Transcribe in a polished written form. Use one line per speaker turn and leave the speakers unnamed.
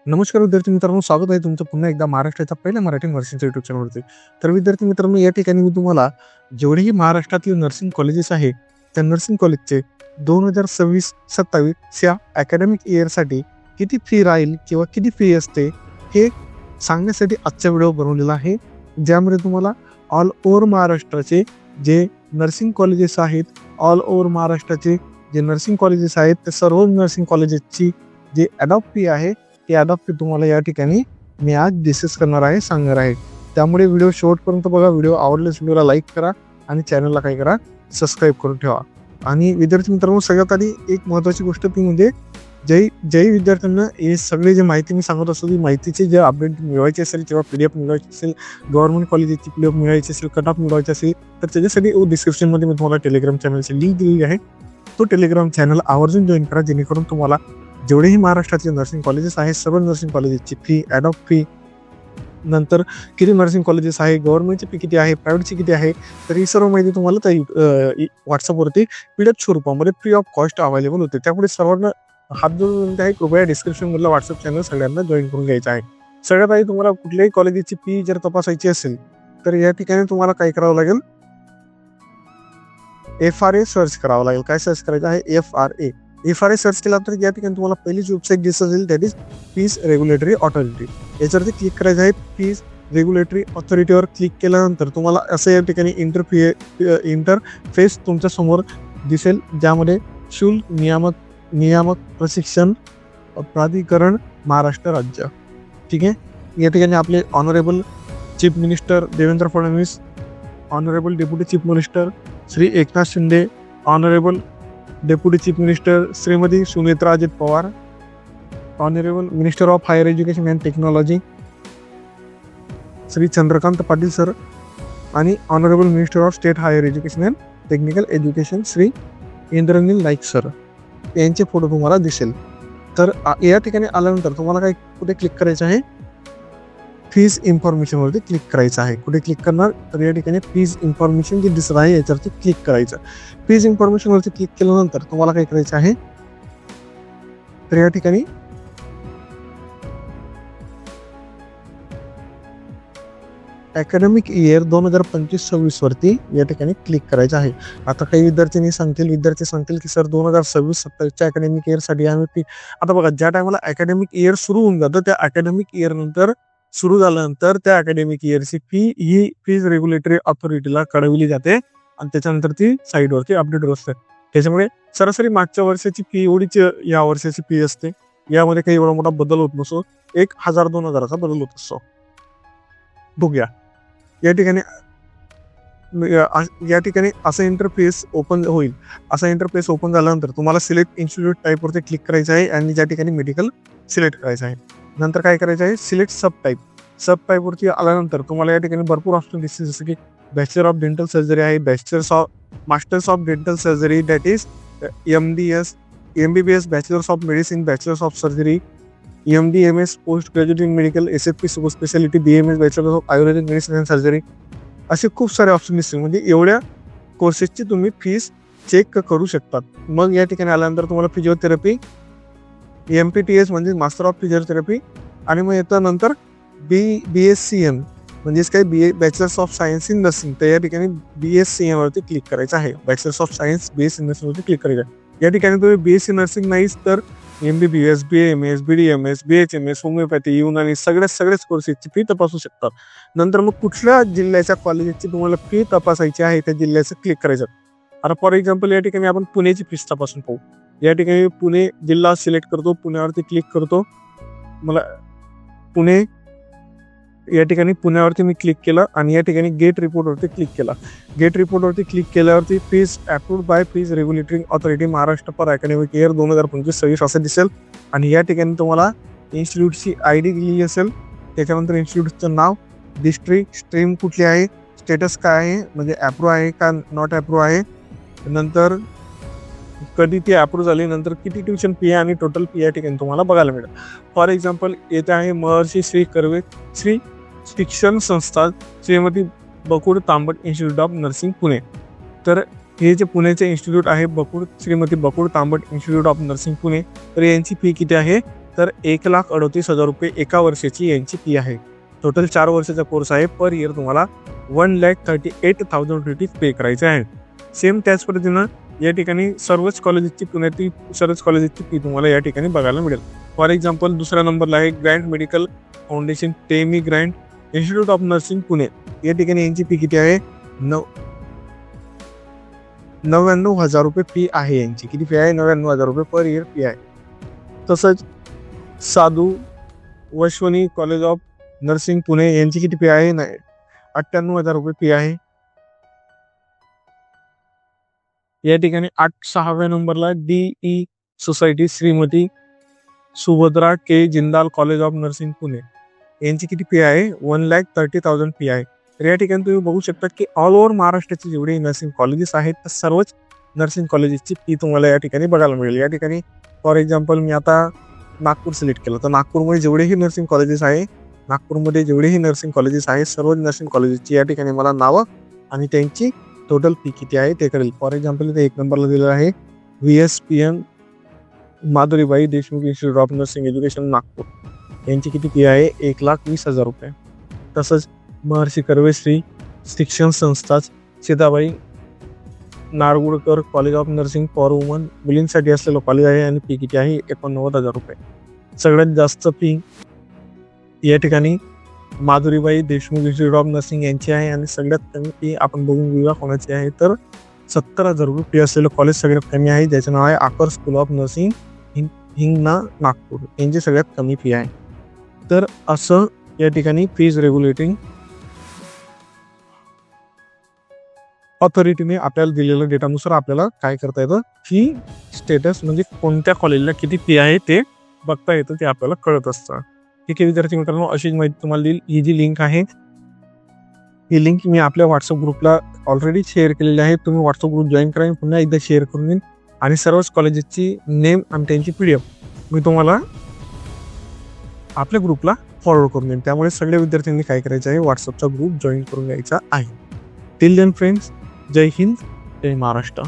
नमस्कार विद्यार्थी मित्रांनो, स्वागत आहे तुमचं पुन्हा एकदा महाराष्ट्राच्या पहिल्या मराठी नर्सिंगच्या युट्यूब चॅनलवरती. तर विद्यार्थी मित्रांनो, या ठिकाणी मी तुम्हाला जेवढेही महाराष्ट्रातील नर्सिंग कॉलेजेस आहे त्या नर्सिंग कॉलेजचे 2026-27 या अकॅडमिक इयरसाठी किती फी राहील किंवा किती फी असते हे सांगण्यासाठी आजचा व्हिडिओ बनवलेला आहे, ज्यामध्ये तुम्हाला ऑल ओव्हर महाराष्ट्राचे जे नर्सिंग कॉलेजेस आहेत, ऑल ओव्हर महाराष्ट्राचे जे नर्सिंग कॉलेजेस आहेत त्या सर्व नर्सिंग कॉलेजेसची जे ॲडॉप्ट फी आहे ती ॲडॉप्ट तुम्हाला या ठिकाणी मी आज डिस्कस करणार आहे, सांगणार आहे. त्यामुळे व्हिडिओ शेवटपर्यंत बघा. व्हिडिओ आवडल्यास व्हिडिओला लाईक करा आणि चॅनलला काय करा, सबस्क्राईब करून ठेवा. आणि विद्यार्थी मित्रांनो, सगळ्यात आधी एक महत्त्वाची गोष्ट ती म्हणजे ज्याही विद्यार्थ्यांना हे सगळे जे माहिती मी सांगत असतो ती माहितीचे जे अपडेट मिळवायचे असेल किंवा PDF मिळवायची असेल, गव्हर्नमेंट कॉलेजची PDF मिळवायची असेल, कट ऑफ मिळवायची असेल, तर त्याच्यासाठी डिस्क्रिप्शनमध्ये मी तुम्हाला टेलिग्राम चॅनलची लिंक दिलेली आहे. तो टेलिग्राम चॅनल आवर्जून जॉईन करा, जेणेकरून तुम्हाला जेवढेही महाराष्ट्रातले नर्सिंग कॉलेजेस आहेत सर्व नर्सिंग कॉलेजेसची फी, ॲडॉप्ट फी, नंतर किती नर्सिंग कॉलेजेस आहे, गव्हर्नमेंटची फी किती आहे, प्रायव्हेटची किती आहे, तर ही सर्व माहिती तुम्हाला त्या व्हॉट्सअपवरती PDF स्वरूपामध्ये फ्री ऑफ कॉस्ट अवेलेबल होते. त्यामुळे सर्वांना हात जोडून आहे, कृपया डिस्क्रिप्शनमधला व्हॉट्सअप चॅनल सगळ्यांना जॉईन करून घ्यायचा आहे. सगळ्यात आधी तुम्हाला कुठल्याही कॉलेजेसची फी जर तपासायची असेल तर या ठिकाणी तुम्हाला काय करावं लागेल, FRA सर्च करावं लागेल. काय सर्च करायचं आहे, FRA सर्च केल्यानंतर या ठिकाणी तुम्हाला पहिलीच वेबसाईट दिसत असेल, that is fees regulatory authority. याच्यावरती क्लिक करायचं आहे. फीस रेग्युलेटरी ऑथॉरिटीवर क्लिक केल्यानंतर तुम्हाला असं या ठिकाणी इंटरफेस तुमच्या समोर दिसेल, ज्यामध्ये शुल्क नियामक प्रशिक्षण प्राधिकरण महाराष्ट्र राज्य. ठीक आहे. या ठिकाणी आपले honourable chief minister Devendra Fadnavis, honourable deputy chief minister Shri Eknath Shinde, honourable deputy chief minister Shrimati Sunetra Ajit Pawar, honourable minister of higher education and technology Shri Chandrakant Patil sir आणि honourable minister of state higher education and technical education Shri Indranil Naik sir यांचे फोटो तुम्हाला दिसेल. तर या ठिकाणी आल्यानंतर तुम्हाला काय कुठे क्लिक करायचं आहे, फीज इन्फॉर्मेशनवरती क्लिक करायचं आहे. कुठे क्लिक करणार, तर या ठिकाणी फीज इन्फॉर्मेशन जे दिसत आहे याच्यावरती क्लिक करायचं. फीज इन्फॉर्मेशनवरती क्लिक केल्यानंतर तुम्हाला काय करायचं आहे, तर या ठिकाणी अकॅडमिक इयर 2025-26 वरती या ठिकाणी क्लिक करायचं आहे. आता काही विद्यार्थी सांगतील की सर 2026-27च्या अकॅडमिक इयरसाठी आम्ही फी, आता बघा, ज्या टायमाला अकॅडमिक इयर सुरू होऊन जातं त्या अकॅडमिक इयर नंतर सुरू झाल्यानंतर त्या अकॅडमिक इयरची फी ही फीज रेग्युलेटरी ऑथॉरिटीला कळवली जाते आणि त्याच्यानंतर ती साईडवरती अपडेट होत असते. त्याच्यामुळे सरासरी मागच्या वर्षाची फी एवढीच या वर्षाची फी असते. यामध्ये काही एवढा मोठा बदल होत नसतो. 1000-2000चा बदल होत असतो. बघूया या ठिकाणी असं इंटरफेस ओपन होईल. असा इंटरफेस ओपन झाल्यानंतर तुम्हाला सिलेक्ट इन्स्टिट्यूट टाईपवरती क्लिक करायचं आहे आणि ज्या ठिकाणी मेडिकल सिलेक्ट करायचं आहे. नंतर काय करायचं आहे, सिलेक्ट सब टाईपवरती आल्यानंतर तुम्हाला या ठिकाणी भरपूर ऑप्शन दिसतील, जसं की बॅचलर ऑफ डेंटल सर्जरी आहे, masters of dental surgery, that is MDS, MBBS, bachelors of medicine, bachelors of surgery, MD, MS, post graduate in medical, SFP super speciality, BMS, bachelors of Ayurvedic medicine and surgery, असे खूप सारे option दिसतील. म्हणजे एवढ्या कोर्सेसची तुम्ही fees cheque करू शकतात. मग या ठिकाणी आल्यानंतर तुम्हाला फिजिओथेरपी, MPTS म्हणजे मास्टर ऑफ फिजिओथेरपी, आणि मग येतं नंतर BSCM म्हणजेच काय, bachelors of science in nursing. तर या ठिकाणी BSCM वरती क्लिक करायचं आहे. Bachelors of science BSc nursing वरती क्लिक करायचं आहे. या ठिकाणी तुम्ही BSc नर्सिंग नाहीच तर MBBS, BAMS, BDMS, BHMS, homeopathy, Unani सगळेच कोर्सेसची फी तपासू शकतात. नंतर मग कुठल्या जिल्ह्याच्या कॉलेजची तुम्हाला फी तपासायची आहे त्या जिल्ह्याचं क्लिक करायचं. आता फॉर एक्झाम्पल या ठिकाणी आपण पुण्याची फीस तपासून पाहू. या ठिकाणी पुणे जिल्हा सिलेक्ट करतो, पुण्यावरती क्लिक करतो. मला पुणे, या ठिकाणी पुण्यावरती मी क्लिक केलं आणि या ठिकाणी गेट रिपोर्टवरती क्लिक केला. गेट रिपोर्टवरती क्लिक केल्यावरती fees approved by fees regulatory authority Maharashtra for academic year 2025-26 असं दिसेल. आणि या ठिकाणी तुम्हाला इन्स्टिट्यूटची ID दिलेली असेल, त्याच्यानंतर इन्स्टिट्यूटचं नाव, डिस्ट्रिक्ट, स्ट्रीम कुठली आहे, स्टेटस काय आहे, म्हणजे अप्रूव्ह आहे का नॉट अप्रूव्ह आहे, नंतर कधी ती अप्रूव्ह झाली, नंतर किती ट्युशन फी आहे आणि टोटल फी या ठिकाणी तुम्हाला बघायला मिळेल. फॉर एक्झाम्पल येथे आहे महर्षी श्री कर्वे श्री शिक्षण संस्था श्रीमती बकुळ तांबट इन्स्टिट्यूट ऑफ नर्सिंग पुणे. तर हे जे पुण्याचे इन्स्टिट्यूट आहे श्रीमती बकुळ तांबट इन्स्टिट्यूट ऑफ नर्सिंग पुणे, तर यांची फी किती आहे, तर 1,38,000 रुपये एका वर्षाची यांची फी आहे. टोटल 4 वर्षाचा कोर्स आहे. पर इयर तुम्हाला 1,38,000 रुपीज पे करायचे आहे. सेम त्याच पद्धतीनं या ठिकाणी सर्वच कॉलेजेसची पुण्यातील सर्वच कॉलेजेसची फी तुम्हाला या ठिकाणी बघायला मिळेल. फॉर एक्झाम्पल दुसऱ्या नंबरला आहे ग्रँड मेडिकल फाउंडेशन टेमी grand institute of nursing Pune. या ठिकाणी यांची फी किती आहे? 99,000 रुपये फी आहे यांची. किती फी आहे? 99,000 रुपये पर इयर फी आहे. तसंच साधू Vaishvani college of nursing Pune यांची किती फी आहे? 98,000 रुपये फी आहे. या ठिकाणी 6व्या नंबरला DE society Shrimati Subhadra K Jindal college of nursing Pune यांची किती फी आहे? 1,30,000 फी आहे. तर या ठिकाणी तुम्ही बघू शकता की ऑल ओव्हर महाराष्ट्राचे जेवढे नर्सिंग कॉलेजेस आहेत तर सर्वच नर्सिंग कॉलेजेसची फी तुम्हाला या ठिकाणी बघायला मिळेल. या ठिकाणी फॉर एक्झाम्पल मी आता नागपूर सिलेक्ट केलं तर नागपूरमध्ये जेवढेही नर्सिंग कॉलेजेस आहे सर्व नर्सिंग कॉलेजेसची या ठिकाणी मला नावं आणि त्यांची टोटल फी किती आहे ते करेल. फॉर एक्झाम्पल इथे 1 नंबरला दिलेलं आहे VSPN Madhuribai Deshmukh institute of nursing education Nagpur यांची किती फी आहे? 1,20,000 रुपये. तसंच महर्षी कर्वेश्री शिक्षण संस्था Sitabai Nargudkar college of nursing for woman मुलींसाठी असलेलं कॉलेज आहे आणि फी किती आहे? 89,000 रुपये. सगळ्यात जास्त फी या ठिकाणी माधुरीबाई देशमुख इन्स्टिट्यूट ऑफ नर्सिंग यांची आहे आणि सगळ्यात कमी फी आपण बघून घेऊया कोणाची आहे तर 70,000 रुपये फी असलेलं कॉलेज सगळ्यात कमी आहे ज्याचं नाव आहे आकर school of nursing Hingna Nagpur यांची सगळ्यात कमी फी आहे. तर असं या ठिकाणी फीज रेग्युलेटिंग ऑथॉरिटीने आपल्याला दिलेल्या डेटानुसार आपल्याला काय करता येतं? फी स्टेटस म्हणजे कोणत्या कॉलेजला किती फी आहे ते बघता येतं, ते आपल्याला कळत असतं. ठीक आहे विद्यार्थी मित्रांनो, अशीच माहिती तुम्हाला देईल. ही जी लिंक आहे ही लिंक मी आपल्या व्हॉट्सअप ग्रुपला ऑलरेडी शेअर केलेली आहे. तुम्ही व्हॉट्सअप ग्रुप जॉईन करा. मी पुन्हा एकदा शेअर करून देईन आणि सर्वच कॉलेजेसची नेम आणि त्यांची PDF मी तुम्हाला आपल्या ग्रुपला फॉरवर्ड करून देईन. त्यामुळे सगळ्या विद्यार्थ्यांनी काय करायचं आहे? व्हॉट्सअपचा ग्रुप जॉईन करून घ्यायचा आहे. टिल देन फ्रेंड्स, जय हिंद, जय महाराष्ट्र.